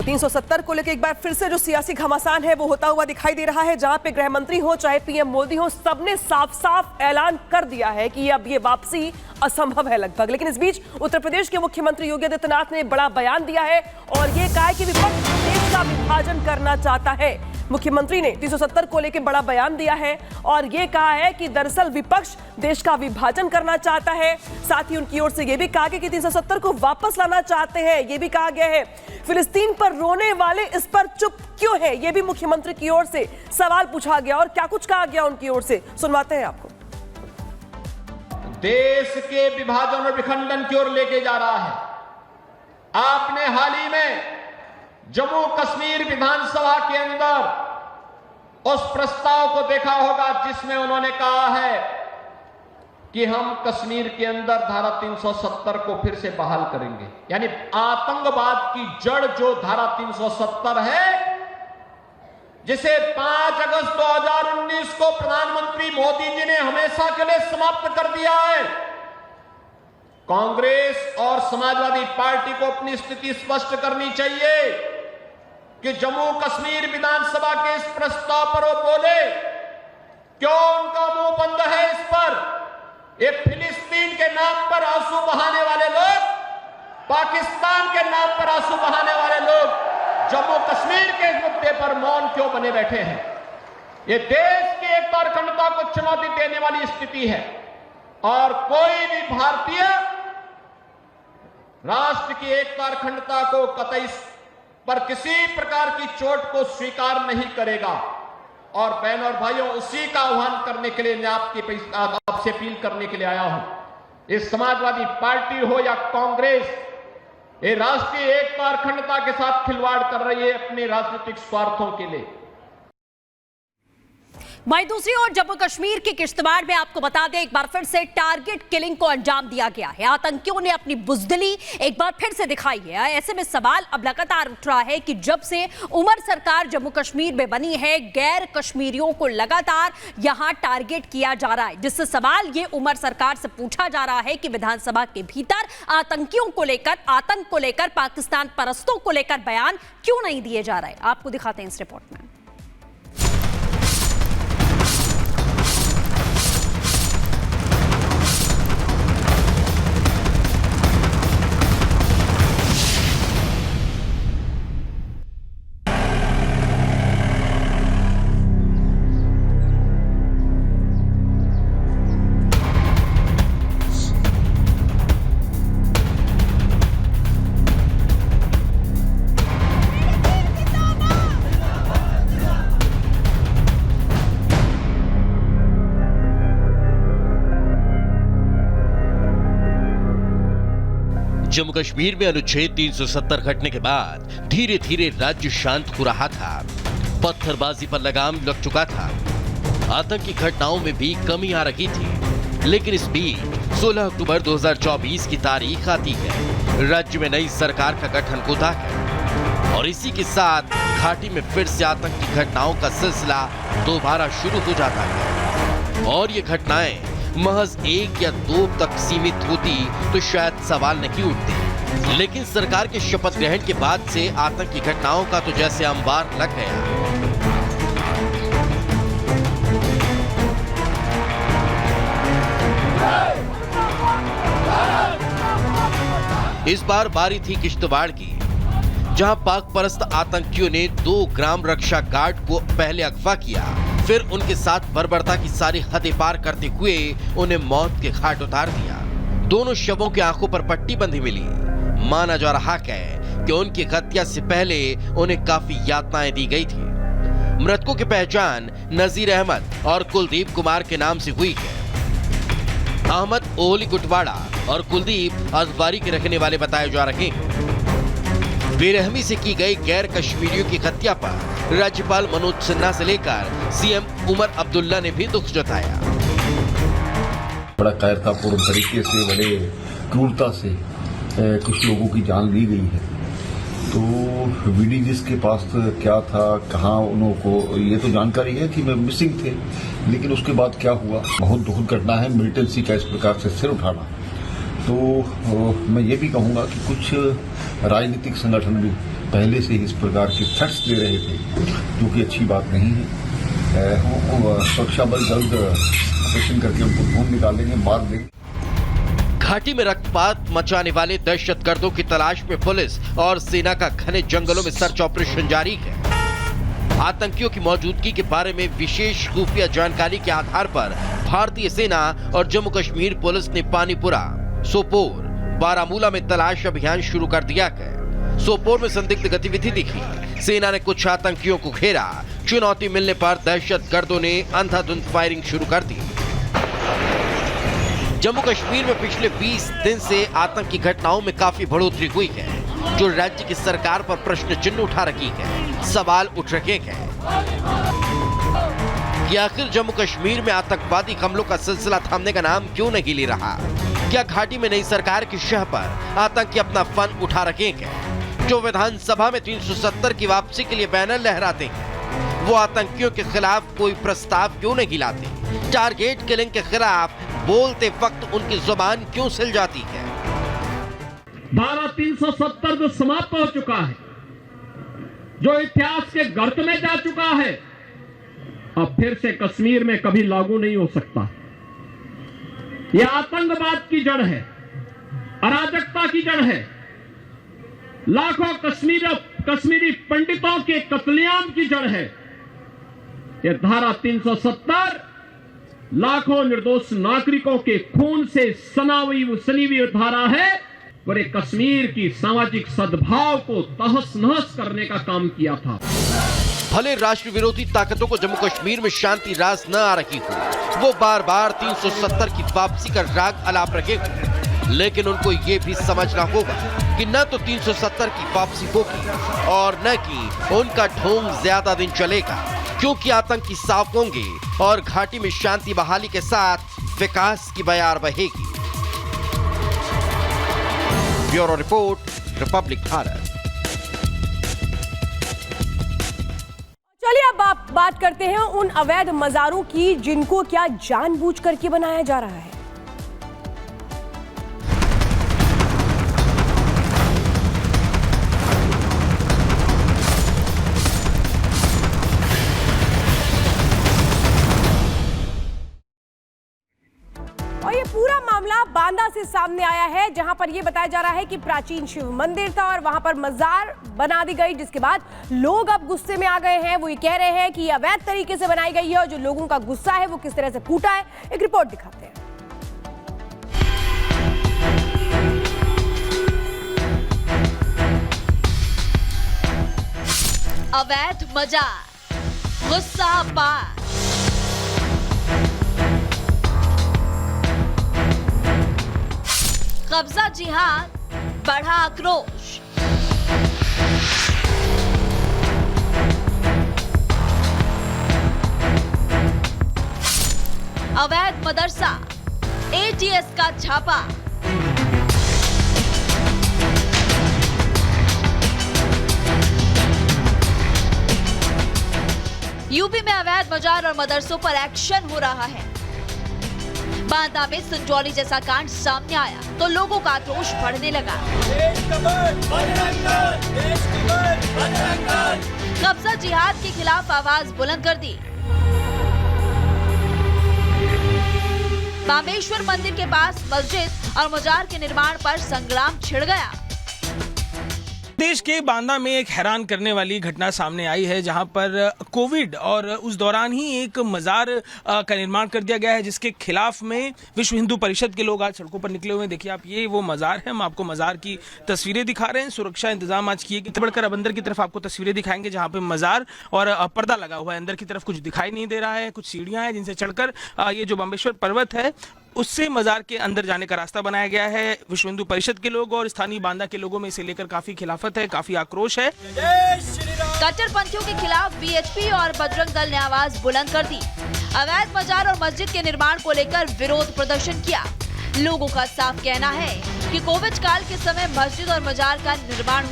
370 को लेकर एक बार फिर से जो सियासी घमासान है वो होता हुआ दिखाई दे रहा है, जहां पे गृह मंत्री हो चाहे पीएम मोदी हो, सबने साफ साफ ऐलान कर दिया है कि अब ये वापसी असंभव है लगभग। लेकिन इस बीच उत्तर प्रदेश के मुख्यमंत्री योगी आदित्यनाथ ने बड़ा बयान दिया है और ये कहा है कि विपक्ष देश का विभाजन करना चाहता है। मुख्यमंत्री ने 370 को लेकर बड़ा बयान दिया है और यह कहा है कि दरअसल विपक्ष देश का विभाजन करना चाहता है। साथ ही उनकी ओर से यह भी कहा गया कि 370 को वापस लाना चाहते हैं। यह भी कहा गया है फिलिस्तीन पर रोने वाले इस पर चुप क्यों है, यह भी मुख्यमंत्री की ओर से सवाल पूछा गया और क्या कुछ कहा गया उनकी ओर से, सुनवाते हैं आपको। देश के विभाजन और विखंडन की ओर लेके जा रहा है। आपने हाल ही में जम्मू कश्मीर विधानसभा के अंदर उस प्रस्ताव को देखा होगा जिसमें उन्होंने कहा है कि हम कश्मीर के अंदर धारा 370 को फिर से बहाल करेंगे। यानी आतंकवाद की जड़ जो धारा 370 है, जिसे 5 अगस्त 2019 को प्रधानमंत्री मोदी जी ने हमेशा के लिए समाप्त कर दिया है। कांग्रेस और समाजवादी पार्टी को अपनी स्थिति स्पष्ट करनी चाहिए कि जम्मू कश्मीर विधानसभा के इस प्रस्ताव पर वो बोले, क्यों उनका मुंह बंद है इस पर। ये फिलिस्तीन के नाम पर आंसू बहाने वाले लोग, पाकिस्तान के नाम पर आंसू बहाने वाले लोग जम्मू कश्मीर के मुद्दे पर मौन क्यों बने बैठे हैं। ये देश की एकता और अखंडता को चुनौती देने वाली स्थिति है और कोई भी भारतीय राष्ट्र की एकता और अखंडता को कतई पर किसी प्रकार की चोट को स्वीकार नहीं करेगा। और बहनों और भाइयों, उसी का आह्वान करने के लिए मैं आपसे अपील करने के लिए आया हूं। इस समाजवादी पार्टी हो या कांग्रेस, ये राष्ट्रीय एकता और अखंडता के साथ खिलवाड़ कर रही है अपने राजनीतिक स्वार्थों के लिए। वहीं दूसरी ओर जम्मू कश्मीर के किश्तवाड़ में आपको बता दें, एक बार फिर से टारगेट किलिंग को अंजाम दिया गया है। आतंकियों ने अपनी बुजदिली एक बार फिर से दिखाई है। ऐसे में सवाल अब लगातार उठ रहा है कि जब से उमर सरकार जम्मू कश्मीर में बनी है, गैर कश्मीरियों को लगातार यहां टारगेट किया जा रहा है, जिससे सवाल ये उमर सरकार से पूछा जा रहा है कि विधानसभा के भीतर आतंकियों को लेकर, आतंक को लेकर, पाकिस्तान परस्तों को लेकर बयान क्यों नहीं दिए जा रहे। आपको दिखाते हैं इस रिपोर्ट में। जम्मू कश्मीर में अनुच्छेद 370 हटने के बाद धीरे धीरे राज्य शांत हो रहा था। पत्थरबाजी पर लगाम लग चुका था। आतंकी घटनाओं में भी कमी आ रही थी। लेकिन इस बीच 16 अक्टूबर 2024 की तारीख आती है। राज्य में नई सरकार का गठन होता है और इसी के साथ घाटी में फिर से आतंकी घटनाओं का सिलसिला दोबारा शुरू हो जाता है। और ये घटनाएं महज 1 या 2 तक सीमित होती तो शायद सवाल नहीं उठते, लेकिन सरकार के शपथ ग्रहण के बाद से आतंकी घटनाओं का तो जैसे अंबार लग गया। इस बार बारी थी किश्तवाड़ की, जहां पाक परस्त आतंकियों ने 2 ग्राम रक्षा गार्ड को पहले अगवा किया, फिर उनके साथ बर्बरता की सारी हदें पार करते हुए उन्हें मौत के घाट उतार दिया। दोनों शवों की आंखों पर पट्टी बंधी मिली। माना जा रहा है कि उनकी हत्या से पहले उन्हें काफी यातनाएं दी गई थी। मृतकों की पहचान नजीर अहमद और कुलदीप कुमार के नाम से हुई है। अहमद ओली गुटवाड़ा और कुलदीप अजवारी के रहने वाले बताए जा रहे हैं। बेरहमी से की गई गैर कश्मीरियों की हत्या पर राज्यपाल मनोज सिन्हा से लेकर सीएम उमर अब्दुल्ला ने भी दुख जताया। बड़ा कायरतापूर्ण तरीके से, बड़े क्रूरता से कुछ लोगों की जान ली गई है। तो विडीजीज के पास क्या था, कहाँ उनको ये तो जानकारी है कि मैं मिसिंग थे, लेकिन उसके बाद क्या हुआ, बहुत दुखद घटना है। मिलिटेंसी का इस प्रकार से सिर उठाना तो मैं ये भी कहूँगा कि कुछ राजनीतिक संगठन भी पहले से इस प्रकार के थ्रेट्स दे रहे थे, जो कि अच्छी बात नहीं है। सुरक्षा बल जल्द ऑपरेशन करके उनको ढूंढ निकालेंगे, मार देंगे। घाटी में रक्तपात मचाने वाले दहशतगर्दों की तलाश में पुलिस और सेना का घने जंगलों में सर्च ऑपरेशन जारी है। आतंकियों की मौजूदगी के बारे में विशेष खुफिया जानकारी के आधार पर भारतीय सेना और जम्मू कश्मीर पुलिस ने पानीपुरा, सोपोर, बारामूला में तलाश अभियान शुरू कर दिया है। सोपोर में संदिग्ध गतिविधि दिखी, सेना ने कुछ आतंकियों को घेरा। चुनौती मिलने पर दहशतगर्दों ने अंधाधुंध फायरिंग शुरू कर दी। जम्मू कश्मीर में पिछले 20 दिन से आतंकी घटनाओं में काफी बढ़ोतरी हुई है, जो राज्य की सरकार पर प्रश्न चिन्ह उठा रही है। सवाल उठ रहे हैं कि आखिर जम्मू कश्मीर में आतंकवादी हमलों का सिलसिला थमने का नाम क्यों नहीं ले रहा? क्या घाटी में नई सरकार की शह पर आतंकी अपना फन उठा रहे हैं? जो विधानसभा में 370 की वापसी के लिए बैनर लहराते हैं, वो आतंकियों के खिलाफ कोई प्रस्ताव क्यों नहीं लाते? टारगेट किलिंग के खिलाफ बोलते वक्त उनकी जुबान क्यों सिल जाती है? धारा 370 जो समाप्त हो चुका है, जो इतिहास के गर्त में जा चुका है, अब फिर से कश्मीर में कभी लागू नहीं हो सकता। यह आतंकवाद की जड़ है, अराजकता की जड़ है, लाखों कश्मीरी पंडितों के कत्लेआम की जड़ है। यह धारा 370 लाखों निर्दोष नागरिकों के खून से सनी हुई धारा है। पूरे कश्मीर की सामाजिक सद्भाव को तहस नहस करने का काम किया था। भले राष्ट्र विरोधी ताकतों को जम्मू कश्मीर में शांति रास न आ रही हो, वो बार बार 370 की वापसी का राग अलाप रहे हो, लेकिन उनको ये भी समझना होगा कि न तो 370 की वापसी होगी और न कि उनका ढोंग ज्यादा दिन चलेगा, क्योंकि आतंकी साफ होंगे और घाटी में शांति बहाली के साथ विकास की बयार बहेगी। Bureau report, Republic Bharat. चलिए अब आप बात करते हैं उन अवैध मजारों की जिनको क्या जानबूझ करके बनाया जा रहा है। और ये पूरा मामला बांदा से सामने आया है, जहां पर ये बताया जा रहा है कि प्राचीन शिव मंदिर था और वहां पर मजार बना दी गई, जिसके बाद लोग अब गुस्से में आ गए हैं। वो ये कह रहे हैं कि ये अवैध तरीके से बनाई गई है और जो लोगों का गुस्सा है वो किस तरह से फूटा है। एक रिपोर्ट दिखाते हैं। अवैध मजार, गुस्सा पार। कब्जा जिहाद, बढ़ा आक्रोश। अवैध मदरसा, एटीएस का छापा। यूपी में अवैध मजार और मदरसों पर एक्शन हो रहा है। बांदा में संजौली जैसा कांड सामने आया तो लोगों का आक्रोश बढ़ने लगा। कब्जा जिहाद के खिलाफ आवाज बुलंद कर दी। बामेश्वर मंदिर के पास मस्जिद और मजार के निर्माण पर संग्राम छिड़ गया। देश के बांदा में एक हैरान करने वाली घटना सामने आई है, जहां पर कोविड और उस दौरान ही एक मजार का निर्माण कर दिया गया है, जिसके खिलाफ में विश्व हिंदू परिषद के लोग आज सड़कों पर निकले हुए हैं। देखिए आप, ये वो मजार है। हम आपको मजार की तस्वीरें दिखा रहे हैं। सुरक्षा इंतजाम आज किए गए। बढ़कर अब अंदर की तरफ आपको तस्वीरें दिखाएंगे, जहाँ पे मजार और पर्दा लगा हुआ है। अंदर की तरफ कुछ दिखाई नहीं दे रहा है। कुछ सीढ़ियां हैं जिनसे चढ़कर ये जो बामेश्वर पर्वत है उससे मजार के अंदर जाने का रास्ता बनाया गया है। विश्व हिंदू परिषद के लोग और स्थानीय बांदा के लोगों में इसे लेकर काफी खिलाफत है, काफी आक्रोश है। कट्टरपंथियों के खिलाफ बीएचपी और बजरंग दल ने आवाज बुलंद कर दी। अवैध मजार और मस्जिद के निर्माण को लेकर विरोध प्रदर्शन किया। लोगों का साफ कहना है कि कोविड काल के समय मस्जिद और मजार का निर्माण